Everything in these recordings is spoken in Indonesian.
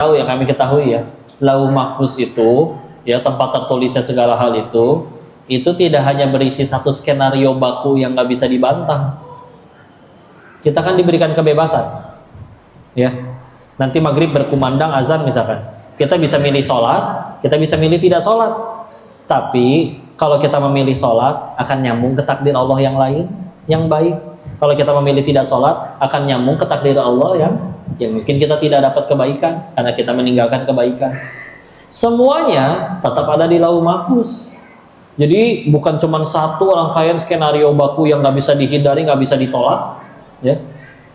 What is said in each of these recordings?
tahu yang kami ketahui ya, Lauh Mahfuz itu ya, tempat tertulisnya segala hal itu tidak hanya berisi satu skenario baku yang nggak bisa dibantah. Kita kan diberikan kebebasan ya, nanti maghrib berkumandang azan misalkan, kita bisa milih sholat, kita bisa milih tidak sholat. Tapi kalau kita memilih sholat akan nyambung ke takdir Allah yang lain yang baik. Kalau kita memilih tidak sholat akan nyambung ke takdir Allah yang mungkin kita tidak dapat kebaikan karena kita meninggalkan kebaikan. Semuanya tetap ada di Lauh Mahfuz. Jadi bukan cuma satu rangkaian skenario baku yang nggak bisa dihindari, nggak bisa ditolak, ya.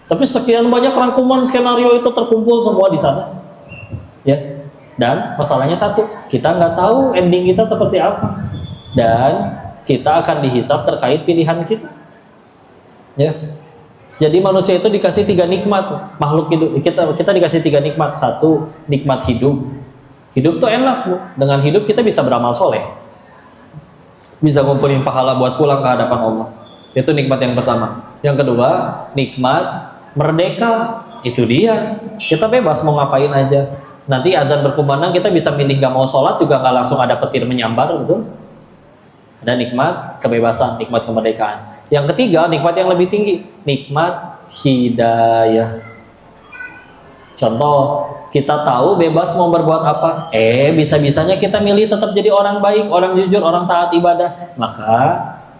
Tapi sekian banyak rangkuman skenario itu terkumpul semua di sana, ya. Dan masalahnya satu, kita nggak tahu ending kita seperti apa, dan kita akan dihisab terkait pilihan kita, ya. Jadi manusia itu dikasih 3 nikmat, makhluk hidup kita dikasih 3 nikmat. Satu, nikmat hidup. Hidup tuh enak, Bu. Dengan hidup kita bisa beramal soleh, bisa ngumpulin pahala buat pulang ke hadapan Allah. Itu nikmat yang pertama. Yang kedua, nikmat merdeka. Itu dia, kita bebas mau ngapain aja. Nanti azan berkumandang kita bisa milih gak mau sholat juga gak langsung ada petir menyambar, betul? Ada nikmat kebebasan, nikmat kemerdekaan. Yang ketiga, nikmat yang lebih tinggi, nikmat hidayah. Contoh, kita tahu bebas mau berbuat apa, bisa-bisanya kita milih tetap jadi orang baik, orang jujur, orang taat ibadah. Maka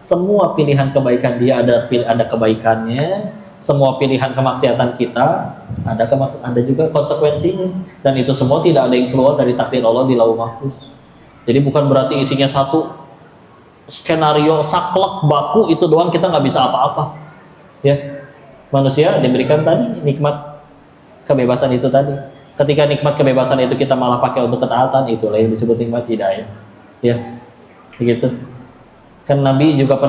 semua pilihan kebaikan dia ada kebaikannya, semua pilihan kemaksiatan kita ada juga konsekuensinya. Dan itu semua tidak ada yang keluar dari takdir Allah di Lauh Mahfuz. Jadi bukan berarti isinya satu skenario saklek baku itu doang, kita nggak bisa apa-apa, ya. Manusia diberikan tadi nikmat kebebasan itu tadi. Ketika nikmat kebebasan itu kita malah pakai untuk ketaatan, itulah yang disebut nikmat hidayah, ya. Begitu. Kan Nabi juga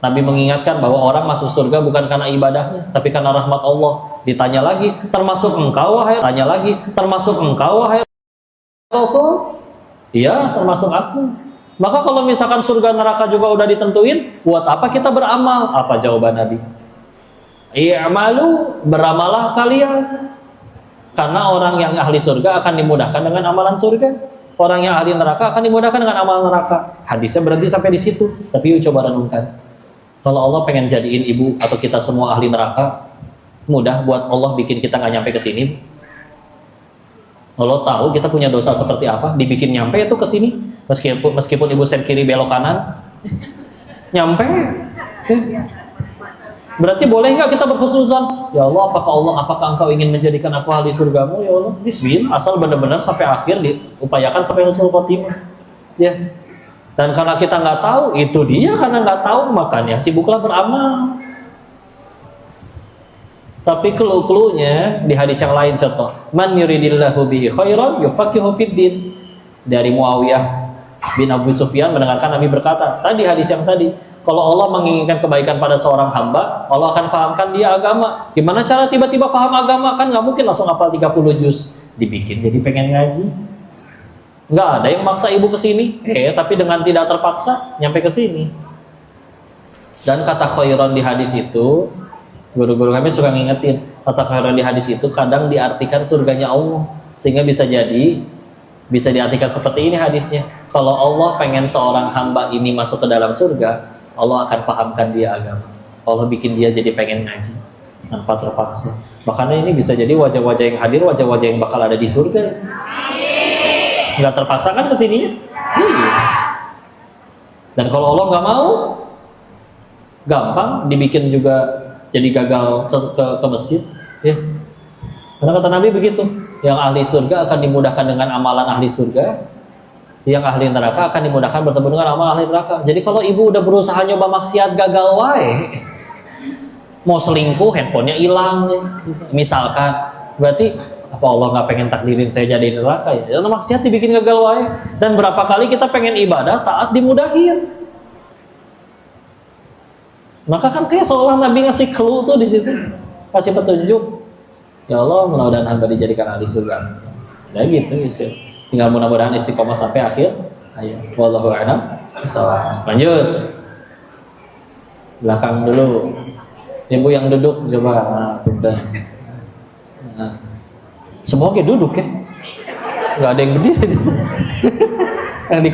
Nabi mengingatkan bahwa orang masuk surga bukan karena ibadahnya, tapi karena rahmat Allah. Ditanya lagi, termasuk engkau wahai, tanya lagi, termasuk engkau wahai Rasul? Iya, termasuk aku. Maka kalau misalkan surga neraka juga udah ditentuin, buat apa kita beramal? Apa jawaban Nabi? I'malu, beramalah kalian. Karena orang yang ahli surga akan dimudahkan dengan amalan surga. Orang yang ahli neraka akan dimudahkan dengan amalan neraka. Hadisnya berhenti sampai di situ. Tapi yuk coba renungkan. Kalau Allah pengen jadiin ibu atau kita semua ahli neraka, mudah buat Allah bikin kita nggak nyampe ke sini. Allah tahu kita punya dosa seperti apa, dibikin nyampe itu ke sini. Meskipun ibu sen kiri belok kanan, nyampe. Berarti boleh nggak kita berhusnuzan? Ya Allah, apakah engkau ingin menjadikan aku ahli surgamu? Ya Allah, bismillah, asal benar-benar sampai akhir diupayakan sampai husnul khotimah. Ya. Dan karena kita nggak tahu, itu dia karena nggak tahu, makanya sibuklah beramal. Tapi clue-cluenya di hadis yang lain, contoh, man yuridillahu bihi khairan yufaqihu fiddin. Dari Muawiyah bin Abu Sufyan mendengarkan Nabi berkata, tadi hadis yang tadi, kalau Allah menginginkan kebaikan pada seorang hamba, Allah akan fahamkan dia agama. Gimana cara tiba-tiba paham agama? Kan nggak mungkin langsung hafal 30 juz. Dibikin jadi pengen ngaji. Nggak ada yang maksa ibu ke sini, tapi dengan tidak terpaksa nyampe ke sini. Dan kata khairan di hadis itu, guru-guru kami suka ngingetin, kata khairan di hadis itu kadang diartikan surganya Allah, sehingga bisa diartikan seperti ini hadisnya. Kalau Allah pengen seorang hamba ini masuk ke dalam surga, Allah akan pahamkan dia agama. Allah bikin dia jadi pengen ngaji tanpa terpaksa. Makanya ini bisa jadi wajah-wajah yang hadir, wajah-wajah yang bakal ada di surga. Nggak terpaksa kan kesininya? Iya. Dan kalau Allah nggak mau, gampang dibikin juga jadi gagal ke masjid, ya. Karena kata Nabi begitu, yang ahli surga akan dimudahkan dengan amalan ahli surga, yang ahli neraka akan dimudahkan bertemu dengan amal ahli neraka. Jadi kalau ibu udah berusaha nyoba maksiat gagal wae, mau selingkuh handphonenya hilang, misalkan, berarti apa Allah nggak pengen takdirin saya jadi neraka ya? Karena maksiat dibikin gagal wae. Dan berapa kali kita pengen ibadah taat dimudahin. Maka kan kayak seolah Nabi ngasih clue tuh di situ, kasih petunjuk. Ya Allah, mudah-mudahan hamba dijadikan ahli surga. Ya gitu, isi. Tinggal mudah-mudahan istiqomah sampai akhir. Ayo, wallahu a'lam. Lanjut. Belakang dulu. Ibu yang duduk coba. Nah, semoga duduk ya. nggak ada yang berdiri. Yang di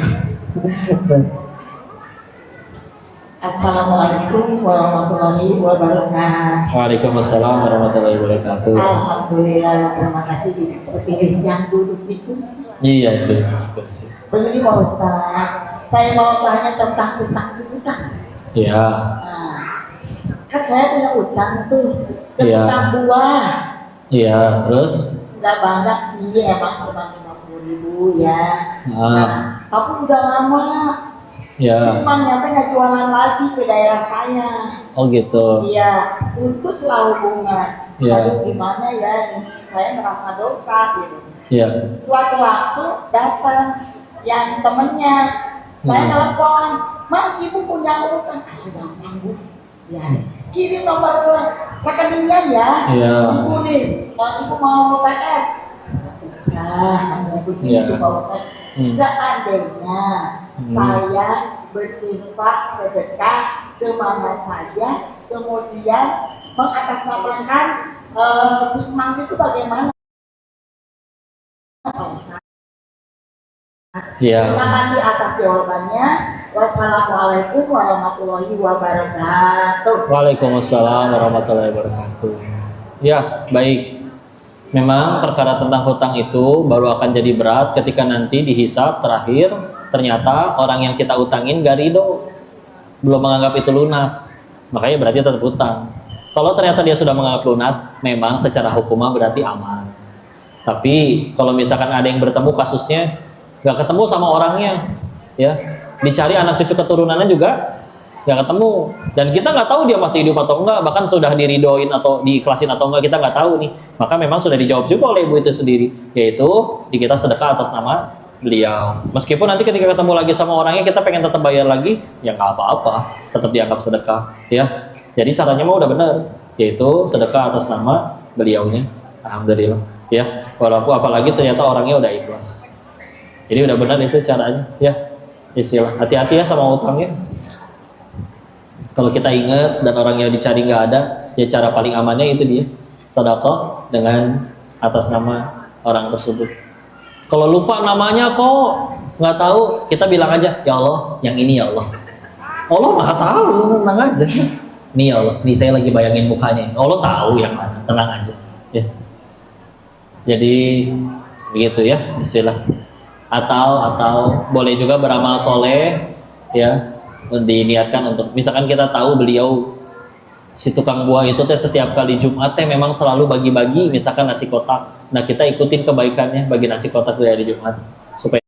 Assalamualaikum warahmatullahi wabarakatuh. Waalaikumsalam warahmatullahi wabarakatuh. Alhamdulillah, terima kasih terpilih yang duduk di kursi. Iya, itu diskusi. Begini Pak Ustaz, saya mau tanya tentang utang. Iya. Nah, kan saya punya utang tuh, Iya. utang buah. Iya, terus? Nggak banyak sih, emang cuma 50.000 ya. Ah. Nah, tapi udah lama. Ya. Si Mang nyata nggak jualan lagi ke daerah saya. Oh gitu. Iya, putuslah hubungan. Iya. Lalu gimana ya, ini saya merasa dosa gitu. Iya. Suatu waktu datang yang temennya, saya telepon, Mang ibu punya utang. Ayo gampang bu, ya kirim nomor rekeningnya ya. Iya. Ibu nih, ibu mau TM. Nggak usah, kamu begitu Iya. Pak Ustadz. Seandainya saya berinfak sedekah kemana saja, kemudian mengatasnamakan si Mang itu bagaimana Pak Ustadz? Iya. Terima kasih atas jawabannya. Wassalamualaikum warahmatullahi wabarakatuh. Waalaikumsalam warahmatullahi wabarakatuh. Ya, baik. Memang perkara tentang hutang itu baru akan jadi berat ketika nanti dihisab terakhir ternyata orang yang kita utangin gak ridho, belum menganggap itu lunas, makanya berarti tetap hutang. Kalau ternyata dia sudah menganggap lunas, memang secara hukumah berarti aman. Tapi kalau misalkan ada yang bertemu kasusnya gak ketemu sama orangnya, ya dicari anak cucu keturunannya juga gak ketemu, dan kita nggak tahu dia masih hidup atau enggak, bahkan sudah diridoin atau diikhlasin atau enggak kita nggak tahu nih. Maka memang sudah dijawab juga oleh ibu itu sendiri, yaitu di kita sedekah atas nama beliau. Meskipun nanti ketika ketemu lagi sama orangnya kita pengen tetap bayar lagi, ya nggak apa-apa, tetap dianggap sedekah, ya. Jadi caranya mah udah benar, yaitu sedekah atas nama beliaunya. Alhamdulillah, ya. Walaupun apalagi ternyata orangnya udah ikhlas. Jadi udah benar itu caranya, ya. Istilah hati-hati ya sama utangnya. Kalau kita ingat dan orangnya dicari nggak ada, ya cara paling amannya itu dia sedekah dengan atas nama orang tersebut. Kalau lupa namanya kok nggak tahu, kita bilang aja, ya Allah, yang ini ya Allah. Allah nggak tahu, tenang aja. Nih ya Allah, nih saya lagi bayangin mukanya. Allah tahu yang mana, tenang aja. Ya. Jadi begitu ya, istilah. Atau boleh juga beramal soleh, ya. Diniatkan untuk, misalkan kita tahu beliau si tukang buah itu teh setiap kali Jumat teh memang selalu bagi-bagi misalkan nasi kotak. Nah kita ikutin kebaikannya bagi nasi kotak dari hari Jumat supaya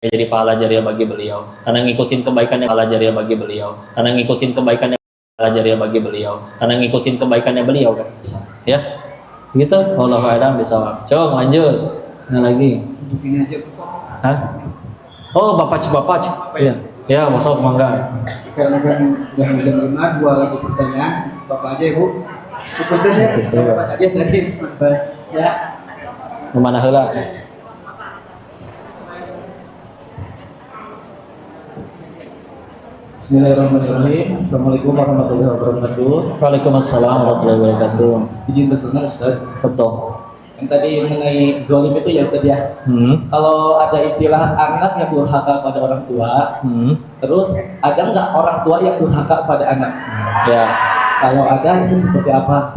jadi pahala jariah bagi beliau. Karena ngikutin kebaikannya pahala jariah bagi beliau. Karena ngikutin kebaikannya pahala jariah bagi beliau. Karena ngikutin kebaikannya beliau kan. Ya. Gitu. Wallahu a'lam bishawab. Coba lanjut. Nah lagi. Hah? Oh, bapak. Iya. Ya, masuk mangga. Karena kan jam 5, 2 lagi pertanyaan, Bapak aja Ibu. Cukup deh ya, Bapak aja tadi ya. Kemana heula? Bismillahirrahmanirrahim. Assalamualaikum warahmatullahi wabarakatuh. Waalaikumsalam warahmatullahi wabarakatuh. Izin bertanya Ustaz. Betul. Yang tadi mengenai zolim itu ya Ustaz ya. Kalau ada istilah anak yang durhaka pada orang tua, terus ada nggak orang tua yang durhaka pada anak? Ya. Kalau ada itu seperti apa?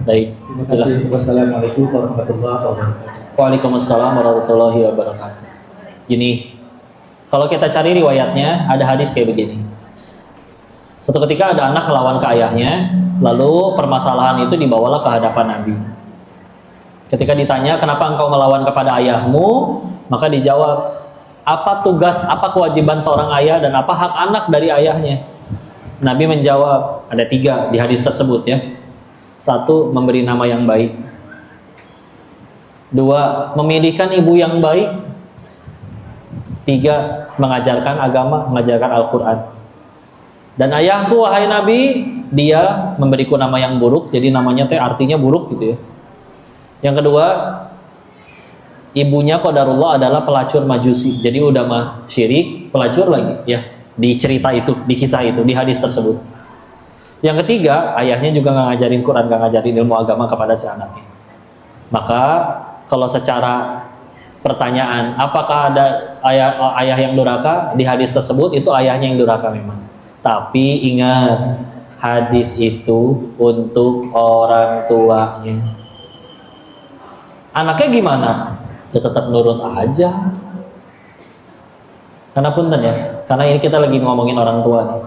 Baik. Terima kasih. Wassalamualaikum warahmatullahi wabarakatuh. Waalaikumsalam warahmatullahi wabarakatuh. Gini, kalau kita cari riwayatnya ada hadis kayak begini. Suatu ketika ada anak melawan ke ayahnya, lalu permasalahan itu dibawalah ke hadapan Nabi. Ketika ditanya kenapa engkau melawan kepada ayahmu, maka dijawab, apa tugas, apa kewajiban seorang ayah dan apa hak anak dari ayahnya? Nabi menjawab, ada 3 di hadis tersebut ya. 1, memberi nama yang baik. 2, memilihkan ibu yang baik. 3, mengajarkan agama, mengajarkan Al-Quran. Dan ayahku wahai Nabi, dia memberiku nama yang buruk, jadi namanya teh artinya buruk gitu ya. Yang kedua, ibunya qadarullah adalah pelacur majusi, jadi udah mah syirik, pelacur lagi ya, di cerita itu, di kisah itu, di hadis tersebut. Yang ketiga, ayahnya juga nggak ngajarin Quran, nggak ngajarin ilmu agama kepada si anaknya. Maka kalau secara Pertanyaan, apakah ada ayah yang durhaka? Di hadis tersebut itu ayahnya yang durhaka memang. Tapi ingat, hadis itu untuk orang tuanya. Anaknya gimana? Ya tetap nurut aja. Karena punten ya, karena ini kita lagi ngomongin orang tua nih.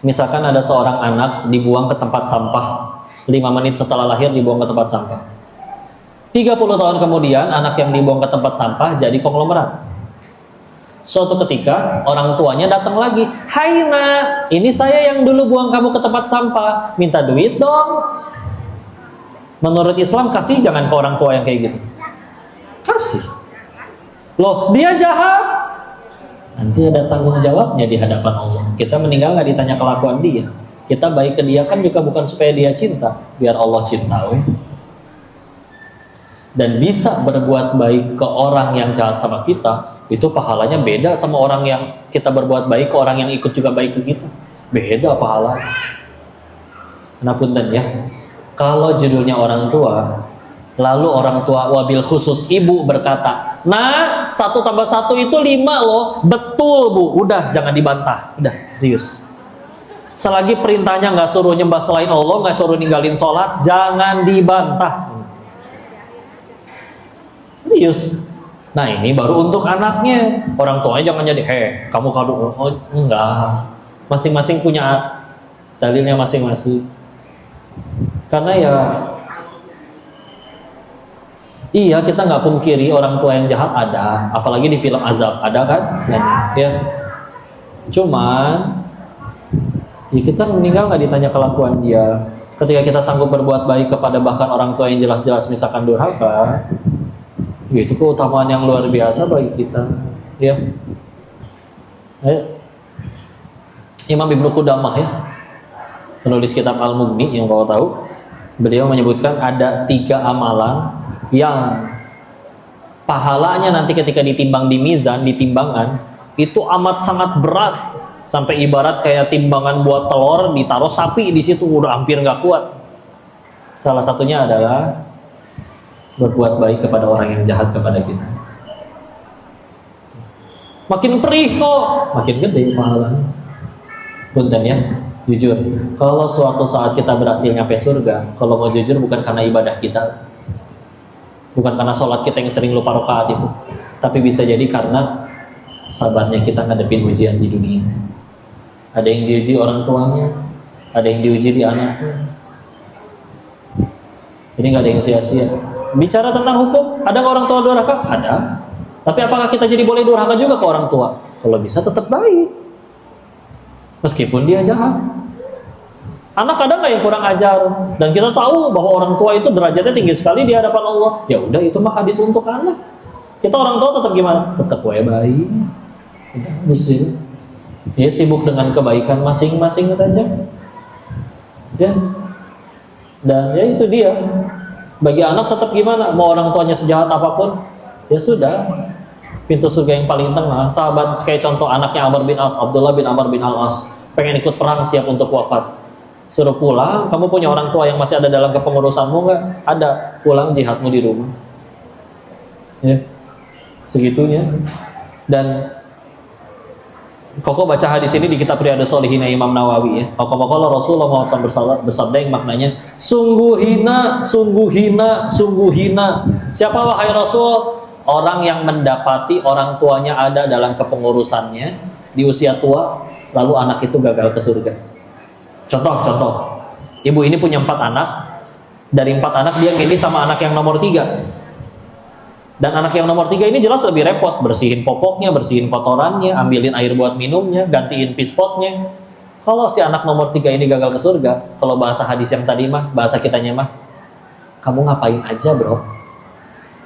Misalkan ada seorang anak dibuang ke tempat sampah, 5 menit setelah lahir dibuang ke tempat sampah. 30 tahun kemudian anak yang dibuang ke tempat sampah jadi konglomerat. Suatu ketika orang tuanya datang lagi, "Hai nak, ini saya yang dulu buang kamu ke tempat sampah, minta duit dong." Menurut Islam kasih jangan ke orang tua yang kayak gitu. Kasih. Loh, dia jahat. Nanti ada tanggung jawabnya di hadapan Allah. Kita meninggal nggak ditanya kelakuan dia. Kita baik ke dia kan juga bukan supaya dia cinta, biar Allah cinta. Dan bisa berbuat baik ke orang yang jahat sama kita, itu pahalanya beda sama orang yang kita berbuat baik ke orang yang ikut juga baik ke kita. Beda pahala. Nah punten ya, kalau judulnya orang tua, lalu orang tua wabil khusus ibu berkata, "Nah, 1 tambah 1 itu 5 loh." Betul bu, udah jangan dibantah, udah serius. Selagi perintahnya nggak suruh nyembah selain Allah, nggak suruh ninggalin sholat, jangan dibantah. Serius. Nah ini baru untuk anaknya. Orang tuanya jangan jadi, kamu kalau enggak. Masing-masing punya dalilnya masing-masing. Karena ya, iya kita nggak pungkiri orang tua yang jahat ada. Apalagi di film Azab ada kan? Ya. Cuman, ya kita meninggal nggak ditanya kelakuan dia. Ketika kita sanggup berbuat baik kepada bahkan orang tua yang jelas-jelas misalkan durhaka, itu keutamaan yang luar biasa bagi kita, ya. Imam Ibnu Qudamah ya, penulis kitab Al-Mughni yang kau tahu, beliau menyebutkan ada 3 amalan yang pahalanya nanti ketika ditimbang di mizan, di timbangan, itu amat sangat berat, sampai ibarat kayak timbangan buat telur ditaruh sapi di situ udah hampir nggak kuat. Salah satunya adalah berbuat baik kepada orang yang jahat kepada kita. Makin perih kok, makin gede pahalanya. Punten ya, jujur. Kalau suatu saat kita berhasil nyampe surga, kalau mau jujur bukan karena ibadah kita, bukan karena sholat kita yang sering lupa rakaat itu, tapi bisa jadi karena sabarnya kita ngadepin ujian di dunia. Ada yang diuji orang tuanya, ada yang diuji di anaknya. Ini nggak ada yang sia-sia. Bicara tentang hukum, ada nggak orang tua durhaka? Ada. Tapi apakah kita jadi boleh durhaka juga ke orang tua? Kalau bisa tetap baik, meskipun dia jahat. Anak ada nggak yang kurang ajar? Dan kita tahu bahwa orang tua itu derajatnya tinggi sekali di hadapan Allah. Ya udah, itu mah hadis untuk anak. Kita orang tua tetap gimana? Tetap baik. Udah, mesti. Ya sibuk dengan kebaikan masing-masing saja. Ya. Dan ya itu dia. Bagi anak tetap gimana? Mau orang tuanya sejahat apapun, ya sudah. Pintu surga yang paling tengah. Sahabat kayak contoh anaknya Amr bin As, Abdullah bin Amr bin Al-As, pengen ikut perang, siap untuk wafat. Suruh pulang, kamu punya orang tua yang masih ada dalam kepengurusanmu nggak? Ada, pulang jihadmu di rumah. Ya, segitunya. Dan Koko baca hadis ini di kitab Riyadhus Shalihin Imam Nawawi ya. Koko Rasulullah SAW bersabda yang maknanya sungguh hina, sungguh hina, sungguh hina. Siapa wahai Rasul? Orang yang mendapati orang tuanya ada dalam kepengurusannya di usia tua, lalu anak itu gagal ke surga. Contoh, ibu ini punya 4 anak. Dari 4 anak dia milih sama anak yang nomor 3. Dan anak yang nomor 3 ini jelas lebih repot, bersihin popoknya, bersihin kotorannya, ambilin air buat minumnya, gantiin pispotnya. Kalau si anak nomor 3 ini gagal ke surga, kalau bahasa hadis yang tadi mah, bahasa kitanya mah, kamu ngapain aja bro?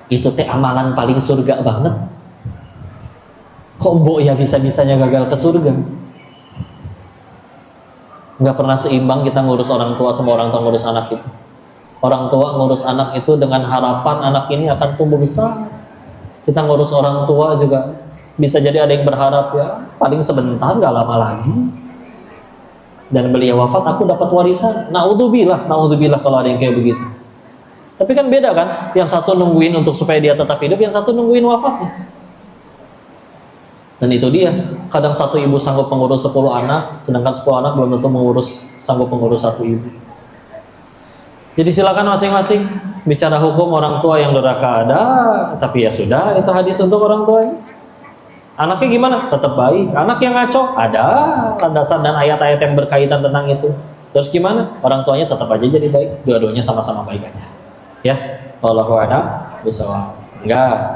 Itu teh amalan paling surga banget. Kok mbok ya bisa-bisanya gagal ke surga? Nggak pernah seimbang kita ngurus orang tua sama orang tua ngurus anak itu. Orang tua ngurus anak itu dengan harapan anak ini akan tumbuh besar. Kita ngurus orang tua juga bisa jadi ada yang berharap ya paling sebentar, gak lama lagi. Dan beliau wafat, aku dapat warisan. Naudzubillah kalau ada yang kayak begitu. Tapi kan beda kan, yang satu nungguin untuk supaya dia tetap hidup, yang satu nungguin wafatnya. Dan itu dia, kadang satu ibu sanggup mengurus 10 anak, sedangkan 10 anak belum tentu sanggup mengurus satu ibu. Jadi silakan masing-masing bicara hukum orang tua yang durhaka ada, tapi ya sudah, itu hadis untuk orang tuanya. Anaknya gimana? Tetap baik. Anak yang ngaco ada landasan dan ayat-ayat yang berkaitan tentang itu. Terus gimana? Orang tuanya tetap aja jadi baik. Dua-duanya sama-sama baik aja. Ya, wallahu a'lam bishawab. Enggak.